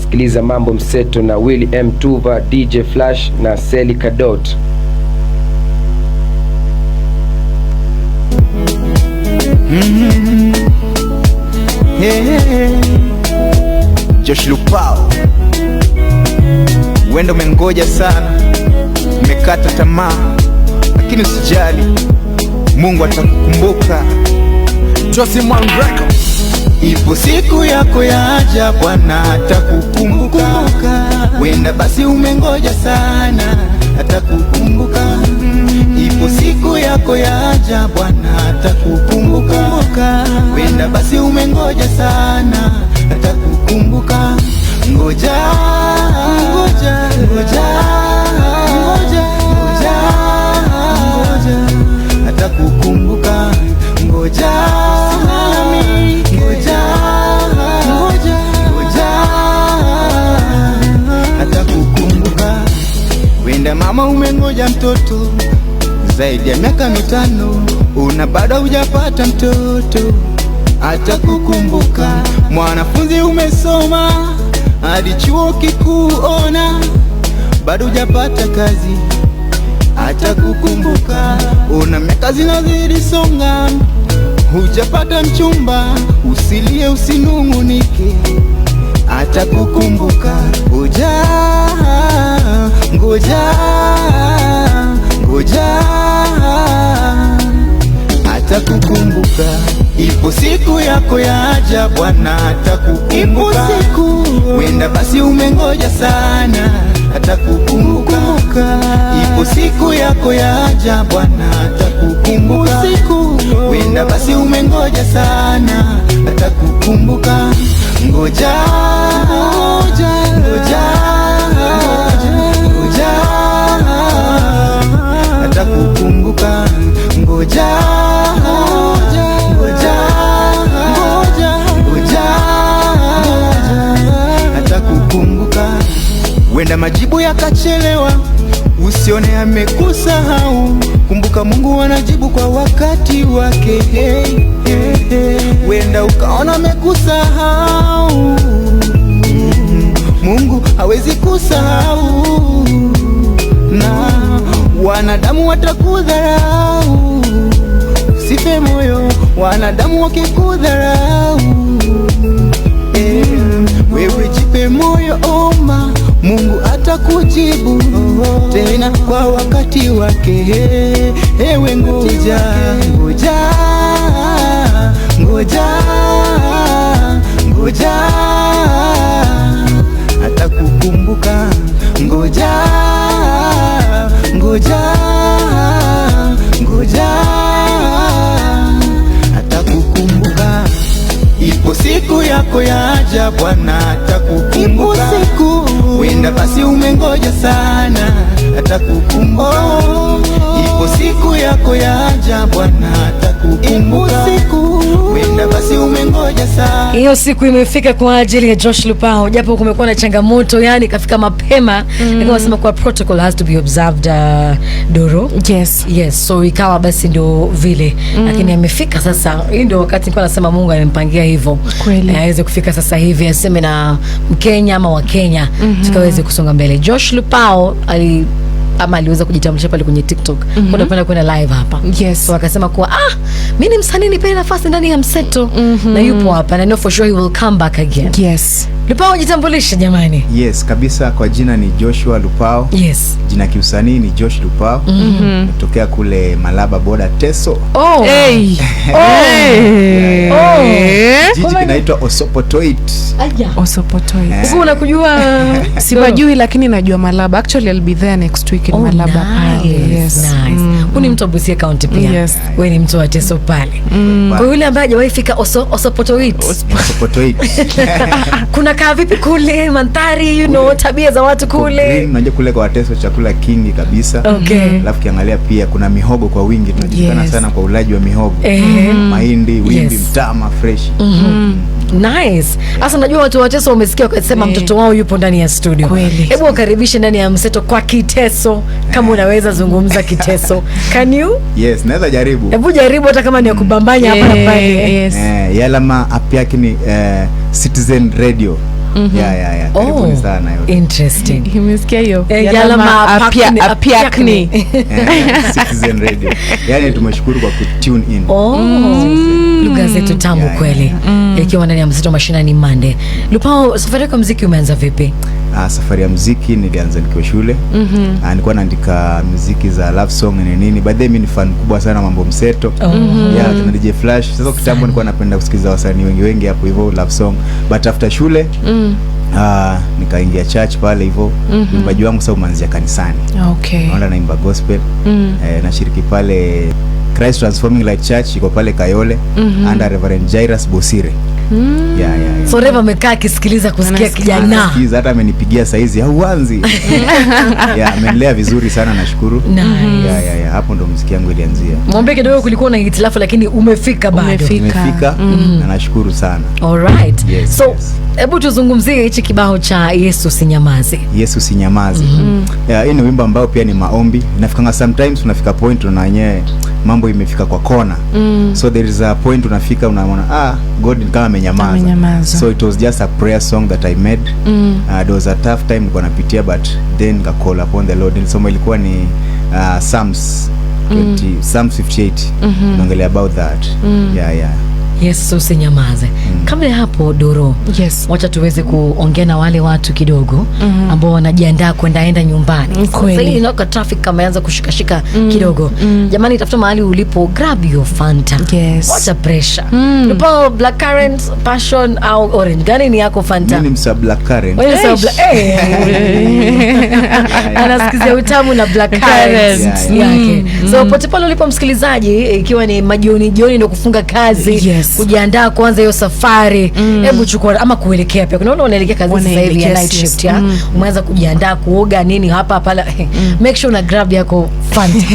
unasikiliza Mambo Mseto na Willy M Tuva, DJ Flash na Seli Kadot. Josh Lupao, wendo mengoja sana, mekata tamaa, lakini usijali, Mungu atakukumbuka. Josi Mwangreko, ipo siku yako yaja, Bwana atakukumbuka. Wenda basi umengoja sana, atakukumbuka. Ipo siku yako yaja, Bwana atakukumbuka. Wenda basi umengoja sana, atakukumbuka. Ngoja, ngoja, ngoja, ngoja, ngoja, ngoja, atakukumbuka. Ngoja, ngoja, ngoja, ngoja, atakukumbuka. Wenda mama umengoja mtoto zaidi ya miaka 5, una bado hujapata mtoto, atakukumbuka. Mwanafunzi umesoma hadi chuo kikuu, ona bado hujapata kazi, atakukumbuka. Una miaka zinazidi songa, hujapata mchumba, usilie usinungunike, atakukumbuka. Ngoja, ngoja, ngoja, atakukumbuka. Ipo siku yako yaja, Bwana atakukumbuka. Wenda basi umengoja sana, atakukumbuka. Ipo siku yako yaja, Bwana atakukumbuka. Wenda basi umengoja sana, atakukumbuka. Ngoja, ngoja, ngoja, ngoja, atakukumbuka. Ngoja, ngoja, ngoja, ngoja, atakukumbuka. Wenda majibu yakachelewa, usione amekusahau. Kumbuka Mungu anajibu kwa wakati wake. Wenda ukaona amekusahau, Mungu hawezi kusahau. Na wanadamu watakudharau, sife moyo wanadamu wakikudharau. Wewe jipe moyo, omba, Mungu atakujibu tena kwa wakati wake. Ewe ngoja, ngoja, ngoja, ngoja, atakukumbuka. Ngoja, ngoja, ngoja, atakukumbuka. Ipo siku yako yaja, Bwana atakukumbuka. Wenda basi umengoja sana, atakukumbuka. Ipo siku yako yaja, Bwana atakukumbuka. Wenda basi umengoja sana. Hiyo siku imefika kwa ajili ya Josh Lupao, japo kumekuwa na changamoto, yani kafika mapema. Ndio wasema kwa protocol has to be observed, Doro. Yes, so ikawa basi ndio vile. Lakini amefika sasa. Hii ndio wakati nilikuwa nasema Mungu amempangia hivyo. Kweli. Aweze kufika sasa hivi, aseme na Mkenya ama wa Kenya tukaweze kusonga mbele. Josh Lupao aliweza kujitambulisha pale kwenye TikTok. Kwa napenda kwenda live hapa. So akasema kuwa mimi ni msanii, nipe nafasi ndani ya Mseto. Na yupo hapa na I know for sure he will come back again. Lupao, jitambulisha jamani. Yes, kabisa, kwa jina ni Joshua Lupao. Jina kiusanii ni Josh Lupao. Natokea kule Malaba Border Teso. Jiji kinaitwa Osopotoit. Osopotoit. Uko unakujua? Sibajui, lakini najua Malaba. Actually I'll be there next week in Malaba. Nice. Uni mtu wa Busia County pia. Wewe ni mtu wa Teso pale. Kwa yule ambaye hajawahi fika Osopotoit. Kuna kaa vipi kule, mandhari, tabia za watu kule? Unajua kule kwa Teso chakula kingi kabisa. Alafu kiangalia pia kuna mihogo kwa wingi, tunajulikana sana kwa ulaji wa mihogo. Mahindi, wimbi, mtama, fresh. Nice. Asa najua watu wa Teso wamesikia wakasema mtoto wao yupo ndani ya studio. Hebu wakaribishe ndani ya Mseto kwa Kiteso, kama unaweza zungumza Kiteso. Can you? Yes, naweza jaribu. Hebu jaribu hata kama ni ya kubambanya hapa na pale. Yalama app yake ni Citizen Radio. Yeah. Karibuni sana yote. Interesting. Imesikia hiyo. Yalama Apiakni. Citizen Radio. Yani tumeshukuru kwa kutune in. Lugha zetu tamu kweli. Ikiwa ndani ya Mseto Mashinani Monday. Lupao, safari yako muziki umeanza vipi? Safari ya muziki nilianza nikiwa shule. Nilikuwa naandika muziki za love song na nini. By the way mimi ni fan kubwa sana mambo mseto. Tuna DJ Flash. Sasa kitambo nilikuwa napenda kusikiza wasanii wengi hapo hivyo love song. But after shule nikaingia church pale hivyo. Mbaji wangu sasa umeanzia kanisani. Okay. Naenda naimba gospel. Nashiriki pale Christ Transforming Light Church iko pale Kayole under Reverend Jairus Bosire. So Reva amekaa akisikiliza kusikia kijana. Anasikiza hata amenipigia saizi hauanzi. Amenilea vizuri sana nashukuru. Hapo ndo muziki yangu ilianzia. Mwambie kidogo kulikuwa na hitilafu lakini umefika bado. Umefika na nashukuru sana. Alright. So hebu tuzungumzie hichi kibao cha Yesu Sinyamaze. Yesu Sinyamaze. Hii ni wimbo ambao pia ni maombi. Inafikanga sometimes unafika point unaanye mambo imefika kwa kona. So there is a point unafika unaona God kama amenyamaza. So it was just a prayer song that I made. There was a tough time nilikuwa napitia but then nika call upon the Lord. Nilisoma ilikuwa ni Psalms 58. Naongelea about that. Yesu Sinyamaze. Kabla ya hapo Doro, wacha tuweze kuongea na wale watu kidogo ambao wanajiandaa kwenda nyumbani. Sasa hii inaoka traffic kama yaanza kushikashika kidogo. Jamani, tafuta mahali ulipo, grab your Fanta. Wacha pressure. Lupo black currant, passion au orange. Gani ni yako Fanta? Mimi ni msa black currant. Anasikizia utamu na black currant yake. So pote pale ulipo msikilizaji, ikiwa ni majioni ndio kufunga kazi, kujiandaa kuanza hiyo safari, hebu chukua ama kuelekea pia. Kuna wale wanaelekea kazi sasa hivi ya night shift umeanza kujiandaa kuoga nini hapa pala. Make sure una grab yako Fanta.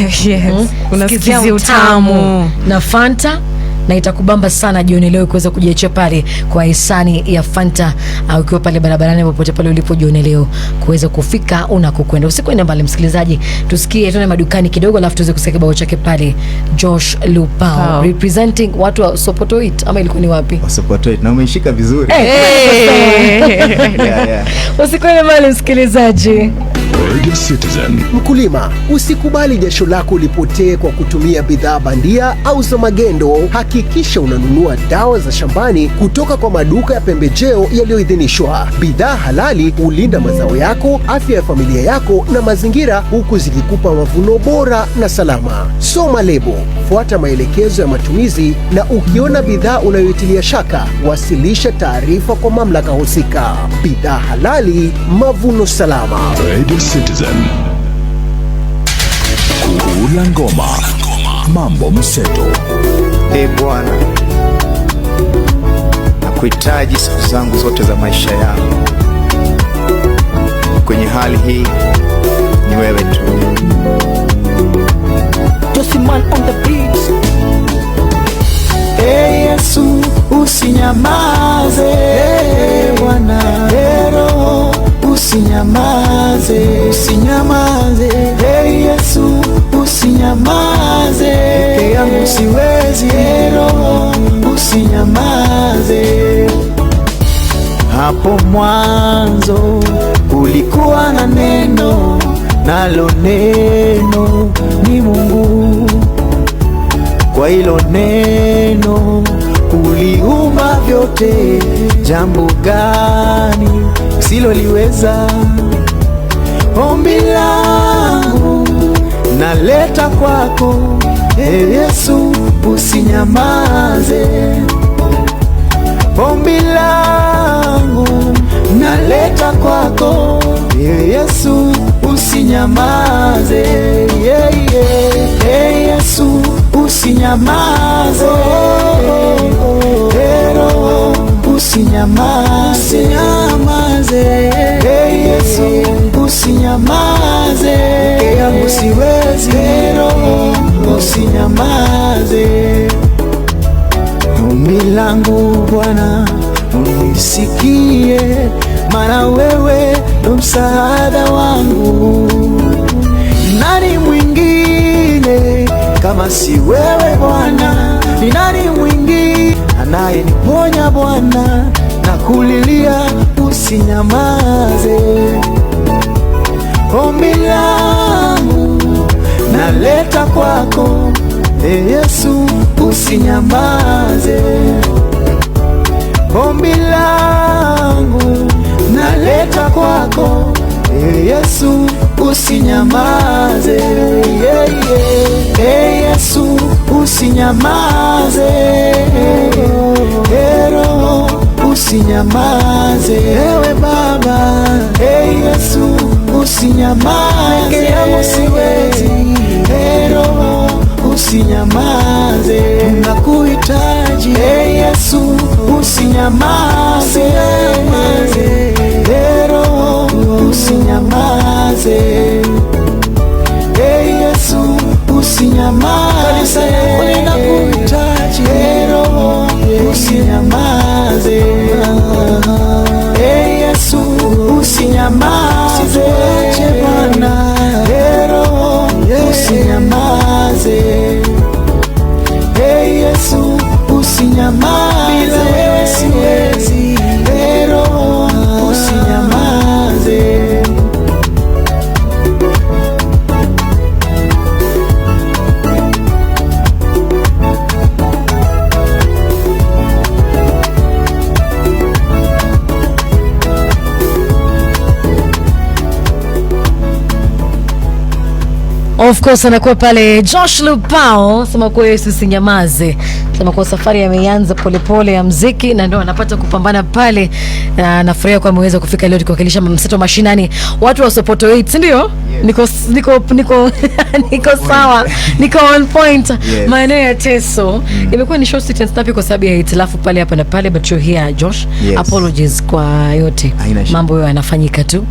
Unasikia utamu na Fanta na itakubamba sana jioni leo kuweza kujiachia pale kwa hisani ya Fanta, au ukiwa pale barabarani popote pale ulipo jioni leo kuweza kufika unakokwenda. Usikwende mbali msikilizaji, tusikie tuone madukani kidogo alafu tuweze kusikia kibao chake pale Josh Lupao representing watu wa Sopotoit, ama ilikuwa ni wapi? Sopotoit, na umeshika vizuri. Usikwende mbali msikilizaji. Radio Citizen. Mkulima, usikubali jasho lako lipotee kwa kutumia bidhaa bandia au za magendo. Hakikisha unanunua dawa za shambani kutoka kwa maduka ya pembejeo yaliyoidhinishwa. Bidhaa halali hulinda mazao yako, afya ya familia yako na mazingira, huku zikikupa mavuno bora na salama. Soma lebo, fuata maelekezo ya matumizi, na ukiona bidhaa unayoitilia shaka, wasilisha taarifa kwa mamlaka husika. Bidhaa halali, mavuno salama. Radio Citizen. Kula ngoma. Mambo mseto. Bwana, nakuhitaji siku zangu zote za maisha yangu. Kwenye hali hii ni wewe tu. Josiman on the beat. Yesu usinyamaze, Bwana. Roho usinyamaze, usinyamaze. Yesu usinyamaze, peke yangu siwezi. Roho usinyamaze. Hapo mwanzo ulikuwa na neno, nalo neno ni Mungu. Kwa hilo neno uliumba vyote, jambo gani usiloliweza? Ombi langu naleta kwako, Yesu usinyamaze. Ombi langu naleta kwako, Yesu usinyamaze. Yesu usinyamaze. Roho usinyamaze. Yesu usinyamaze, peke yangu siwezi. Roho usinyamaze. Ombi langu Bwana unisikie, maana wewe ndo msaada wangu. Nani mwingine kama si wewe Bwana? Ni nani mwingine anayeniponya Bwana? Na kulilia usinyamaze. Ombi langu naleta kwako, Yesu usinyamaze. Ombi langu naleta kwako, Yesu usinyamaze. Yesu usinyamaze. Roho usinyamaze. Ewe Baba, Yesu usinyamaze. Yangu siwezi. Roho usinyamaze. Nakuhitaji Yesu usinyamaze. Roho usinyamaze. Yesu usinyamaze. Kanisa yako linakuhitaji. Roho usinyamaze. Yesu usinyamaze. Usiache Bwana. Roho usinyamaze. Yesu usinyamaze. Bila wewe siwezi. Roho usinyamaze. Of course anakuwa pale Josh Lupao, sema kwa Yesu usinyamaze. Sema kwa safari yameanza polepole ya muziki na ndio anapata kupambana pale. Nafurahia kwa ameweza kufika leo kuwakilisha mseto mashinani. Watu wa Sopoto 8, ndio? Yes. Niko sawa. Niko on point. Yes. Maeneo ya Teso. Imekuwa ni short sentence tapi kwa sababu ya hitilafu pale hapa na pale, but you're here Josh. Yes. Apologies kwa yote. Mambo yanafanyika tu.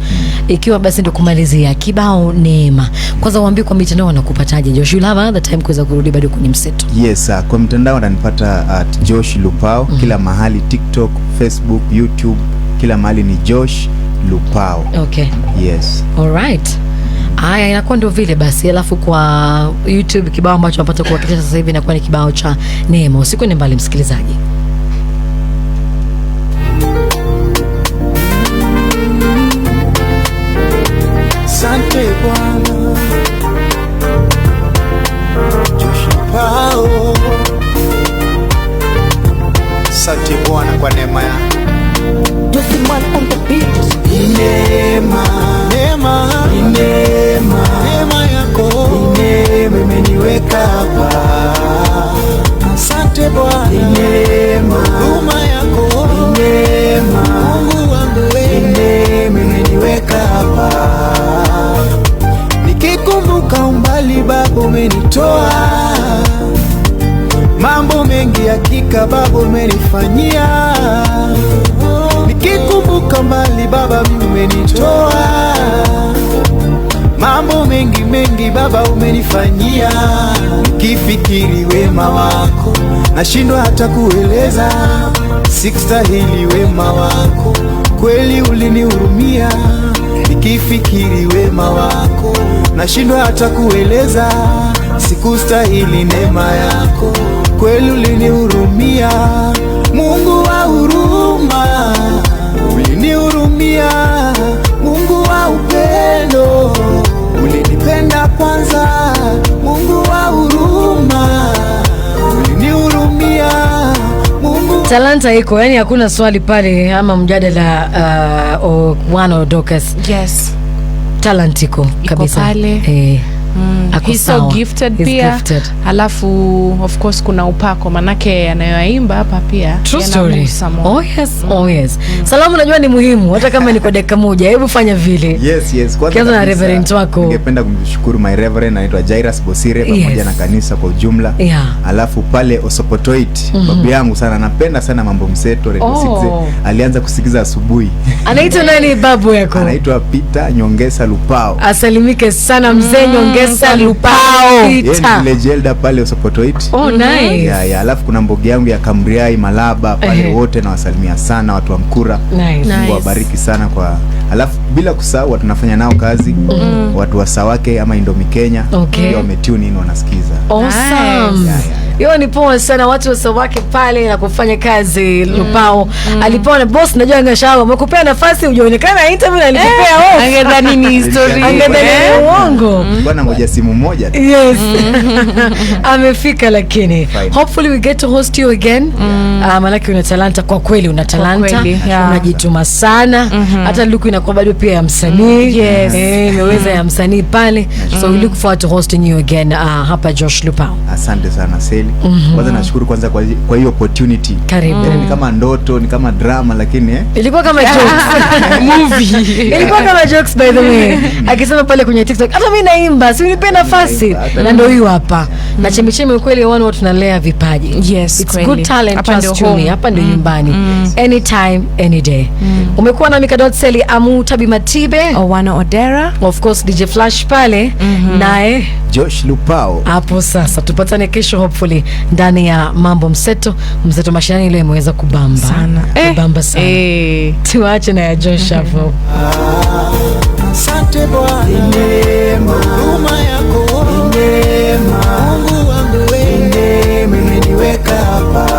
Ikiwa basi ndio kumalizia kibao Neema. Kwanza waambie kwa mitandao wanakupataje Josh? You have the time kuweza kurudi bado kwenye mseto. Yes, kwa mitandao wananipata at Josh Lupao. Kila mahali, TikTok, Facebook, YouTube, kila mahali ni Josh Lupao. Okay. Yes. Alright. Haya, inakuwa ndio vile basi. Alafu kwa YouTube kibao ambacho napata kuwakilisha sasa hivi inakuwa ni kibao cha Neema. Usiku ni mbali msikilizaji. Asante Bwana. Josh Lupao. Asante Bwana kwa neema yako. Neema, neema, neema, neema yako. Neema imeniweka hapa. Asante Bwana. Neema, huruma yako. Neema, Mungu wangu wewe. Neema imeniweka hapa. Nikikumbuka umbali Baba umenitoa. Mambo mengi hakika Baba umenifanyia. Nikikumbuka mbali Baba mimi umenitoa. Mambo mengi Baba umenifanyia. Nikifikiri wema wako nashindwa hata kueleza. Sikustahili wema wako, kweli ulinihurumia. Nikifikiri wema wako nashindwa hata kueleza. Sikustahili neema yako, kweli ulinihurumia. Mungu wa huruma ulinihurumia. Mungu wa upendo ulinipenda kwanza. Mungu wa huruma ulinihurumia. Mungu talanta iko, yani hakuna swali pale ama mjadala one or Dorcas. Yes. Talent iko kabisa pale. He's so gifted pia. Alafu of course kuna upako manake anayoimba hapa pia. True story. Oh yes, oh yes. Salamu najua ni muhimu hata kama ni kwa dakika moja. Hebu fanya vile. Yes. Kwanza na reverend wako. Ningependa kumshukuru my reverend anaitwa Jairus Bosire pamoja na kanisa kwa ujumla. Alafu pale Osopotoit babu yangu sana napenda sana mambo mseto Radio 6. Alianza kusikiza asubuhi. Anaitwa nani babu yako? Anaitwa Peter Nyongesa Lupao. Asalimike sana mzee Nyongesa Lupao. Village elder pale Osopotoit. Oh nice. Ya alafu kuna mbogi yangu ya Kamriai Malaba pale wote na wasalimia sana watu wa Mkura. Mungu wabariki sana kwa. Alafu bila kusahau tunafanya nao kazi watu wa Sawake ama Indomi Kenya. Ndio wametune in wanasikiza. Awesome. Hiyo ni poa sana, watu wasawake pale na kufanya kazi. Lupao alipewa na boss, najua angeshawa amekupea nafasi ujaonekana interview na alikupea off. Angedhani ni history. Angedhani ni uongo. Bwana ngoja simu moja. Yes. Amefika lakini. Hopefully we get to host you again. Malaki una talanta kwa kweli, una talanta. Unajituma sana. Hata look inakuwa bado pia ya msanii. Imeweza ya msanii pale. So we look forward to hosting you again hapa Josh Lupao. Asante sana Seli. Kwanza nashukuru kwanza kwa hiyo opportunity. Karibu. Ni kama ndoto, ni kama drama lakini ilikuwa kama jokes. Movie. Ilikuwa kama jokes by the way. Akisema pale kwenye TikTok, hata mimi naimba, si unipe nafasi. Na ndio hiyo hapa. Na chemichemi kweli wao tunalea vipaji. Yes, it's kweli. Good talent trust me. Hapa ndio nyumbani. Anytime, any day. Umekuwa na Mikadot Seli, Amu Tabi Matibe, Owana Odera, of course DJ Flash pale, nae Josh Lupao. Hapo sasa tupatane kesho hopefully ndani ya Mambo Mseto. Mseto mashinani ile imeweza kubamba sana. Kubamba sana. Tuache na ya Josh hapo. Asante Bwana, neema huruma yako, neema Mungu wangu wewe, neema imeniweka hapa.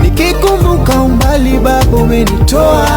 Nikikumbuka umbali Baba umenitoa.